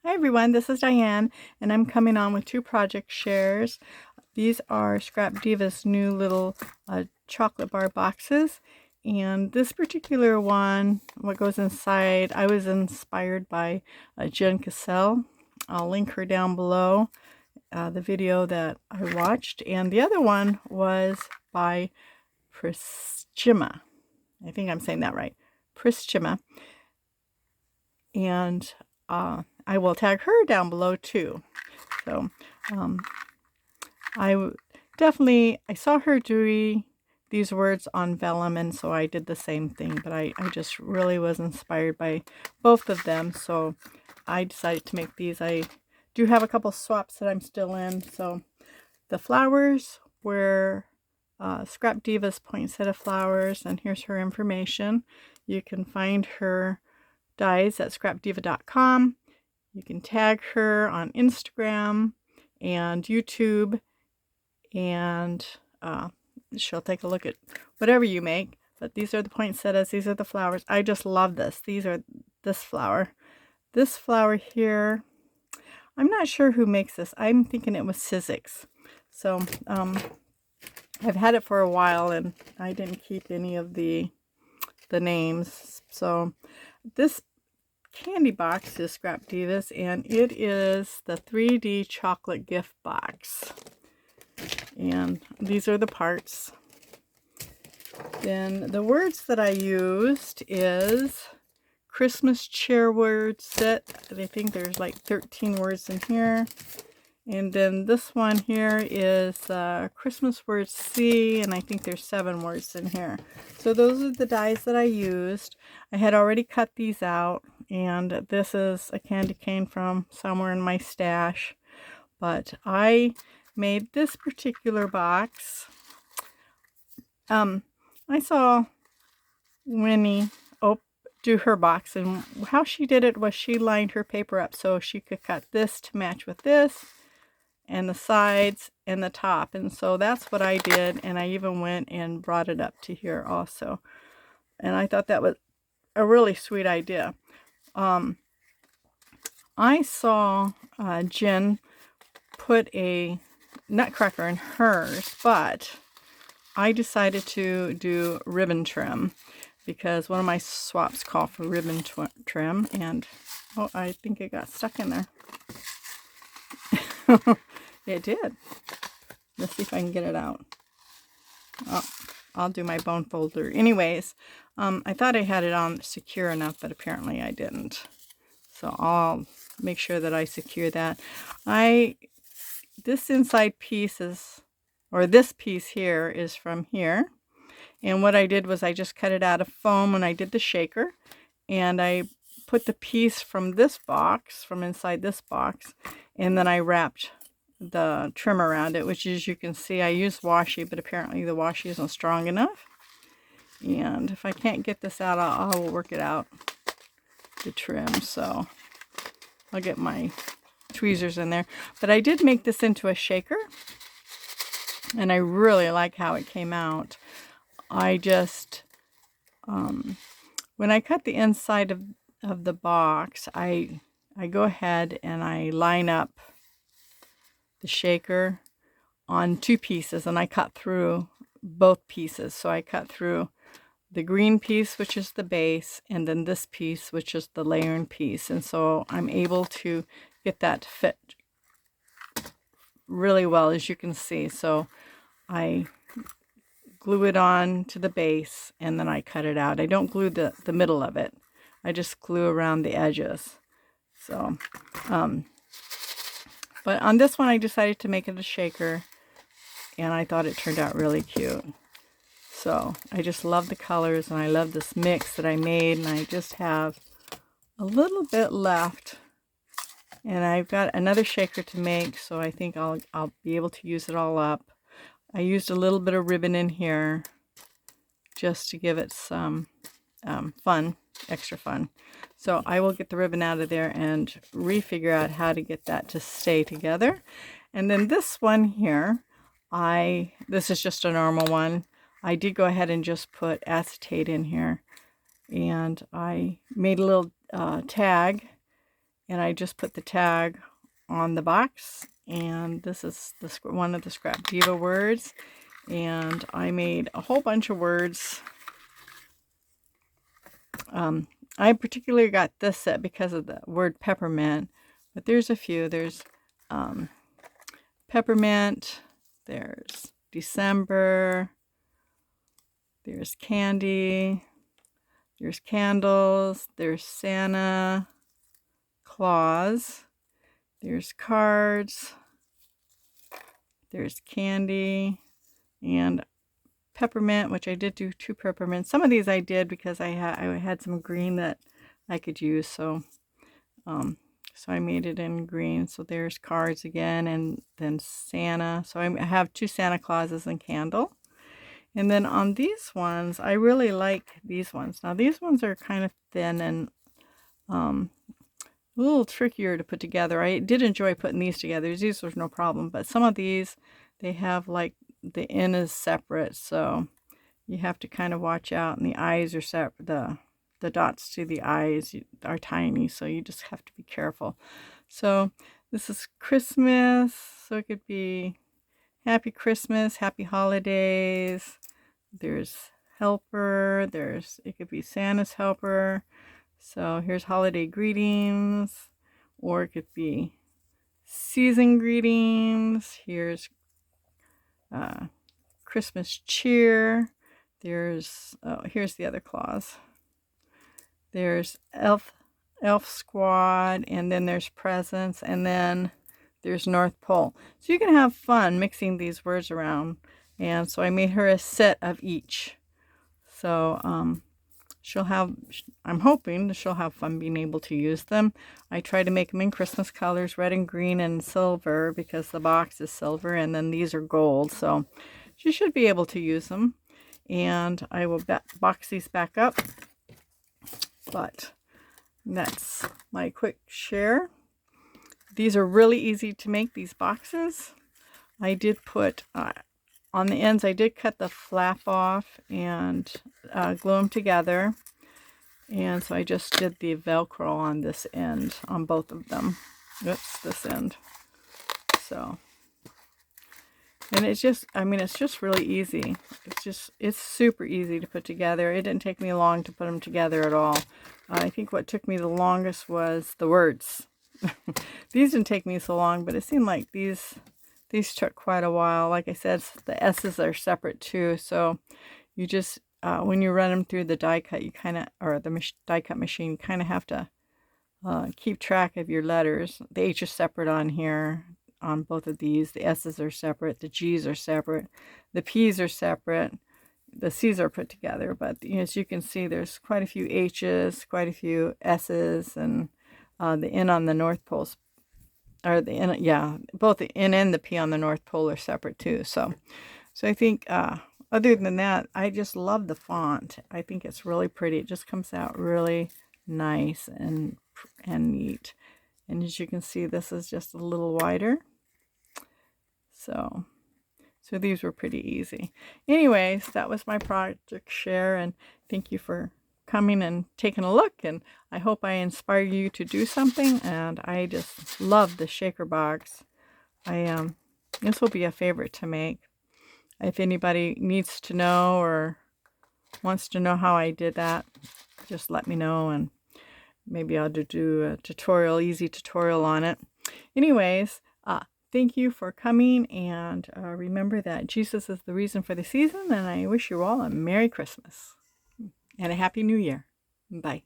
Hi everyone, this is Diane, and I'm coming on with two project shares. These are Scrapdiva's new little chocolate bar boxes, and this particular one, what goes inside, I was inspired by Jenn Cascell. I'll link her down below, the video that I watched, and the other one was by Prisgemic. I think I'm saying that right. Prisgemic. And I will tag her down below too. So I saw her doing these words on vellum, and so I did the same thing, but I just really was inspired by both of them, so I decided to make these. I do have a couple swaps that I'm still in. So the flowers were Scrapdiva's poinsettia flowers, and here's her information. You can find her dies at scrapdiva.com. You can tag her on Instagram and YouTube, and she'll take a look at whatever you make. But these are the poinsettias. These are the flowers. I just love this. These are this flower. This flower here, I'm not sure who makes this. I'm thinking it was Sizzix. So I've had it for a while, and I didn't keep any of the names. So this candy box is Scrapdiva's, and it is the 3D chocolate gift box, and these are the parts. Then the words that I used is Christmas cheer word set. I think there's like 13 words in here. And then this one here is Christmas word C, and I think there's 7 words in here. So those are the dies that I used. I had already cut these out, and this is a candy cane from somewhere in my stash. But I made this particular box. I saw Winnie do her box, and how she did it was she lined her paper up so she could cut this to match with this, and the sides and the top. And so that's what I did, and I even went and brought it up to here also. And I thought that was a really sweet idea. I saw Jen put a nutcracker in hers, but I decided to do ribbon trim because one of my swaps call for ribbon trim, and oh, I think it got stuck in there. It did. Let's see if I can get it out. Oh, I'll do my bone folder. Anyways, I thought I had it on secure enough, but apparently I didn't. So I'll make sure that I secure that. This inside piece is, or this piece here is from here. And what I did was I just cut it out of foam when I did the shaker. And I put the piece from this box, from inside this box, and then I wrapped the trim around it, which, as you can see, I used washi, but apparently the washi isn't strong enough. And if I can't get this out, I will work it out, the trim. So I'll get my tweezers in there. But I did make this into a shaker, and I really like how it came out. I just, when I cut the inside of the box, I go ahead and I line up the shaker on 2 pieces, and I cut through both pieces. So I cut through the green piece, which is the base, and then this piece, which is the layering piece. And so I'm able to get that to fit really well, as you can see. So I glue it on to the base, and then I cut it out. I don't glue the middle of it. I just glue around the edges. So, but on this one, I decided to make it a shaker, and I thought it turned out really cute. So I just love the colors, and I love this mix that I made, and I just have a little bit left. And I've got another shaker to make, so I think I'll be able to use it all up. I used a little bit of ribbon in here just to give it some fun, extra fun. So I will get the ribbon out of there and refigure out how to get that to stay together. And then this one here, this is just a normal one. I did go ahead and just put acetate in here, and I made a little tag, and I just put the tag on the box, and this is one of the Scrapdiva words, and I made a whole bunch of words. I particularly got this set because of the word peppermint, but there's a few. There's peppermint, there's December, there's candy, there's candles, there's Santa Claus, there's cards, there's candy, and peppermint, which I did do 2 peppermints. Some of these I did because I had some green that I could use, so I made it in green. So there's cards again, and then Santa. So I have 2 Santa Clauses and candle. And then on these ones, I really like these ones. Now these ones are kind of thin and a little trickier to put together. I did enjoy putting these together. These was no problem, but some of these, they have like the end is separate, so you have to kind of watch out, and the eyes are separate. The dots to the eyes are tiny, so you just have to be careful. So this is Christmas, so it could be Happy Christmas, Happy Holidays. There's helper, it could be Santa's helper. So here's holiday greetings, or it could be season greetings. Here's Christmas cheer. Here's the other clause. There's elf squad, and then there's presents, and then there's North Pole. So you can have fun mixing these words around. And so I made her a set of each. So I'm hoping that she'll have fun being able to use them. I try to make them in Christmas colors, red and green and silver, because the box is silver, and then these are gold. So she should be able to use them. And I will box these back up. But that's my quick share. These are really easy to make, these boxes. I did put, on the ends, I did cut the flap off and glue them together. And so I just did the Velcro on this end, on both of them. Oops, this end. So, and it's just, it's just really easy. It's super easy to put together. It didn't take me long to put them together at all. I think what took me the longest was the words. These didn't take me so long, but it seemed like these took quite a while. Like I said, the S's are separate too. So you just, when you run them through the die cut, you kind of, or the die cut machine, you kind of have to keep track of your letters. The H is separate on here, on both of these. The S's are separate. The G's are separate. The P's are separate. The C's are put together. But as you can see, there's quite a few H's, quite a few S's, and the N on the North Pole's, or the N, yeah, both the N and the P on the North Pole are separate too. So I think, other than that, I just love the font. I think it's really pretty. It just comes out really nice and neat. And as you can see, this is just a little wider. So these were pretty easy. Anyways, that was my project share, and thank you for coming and taking a look, and I hope I inspire you to do something. And I just love the shaker box. This will be a favorite to make. If anybody needs to know or wants to know how I did that, just let me know, and maybe I'll do a tutorial, easy tutorial on it. Anyways, thank you for coming, and remember that Jesus is the reason for the season, and I wish you all a Merry Christmas and a Happy New Year. Bye.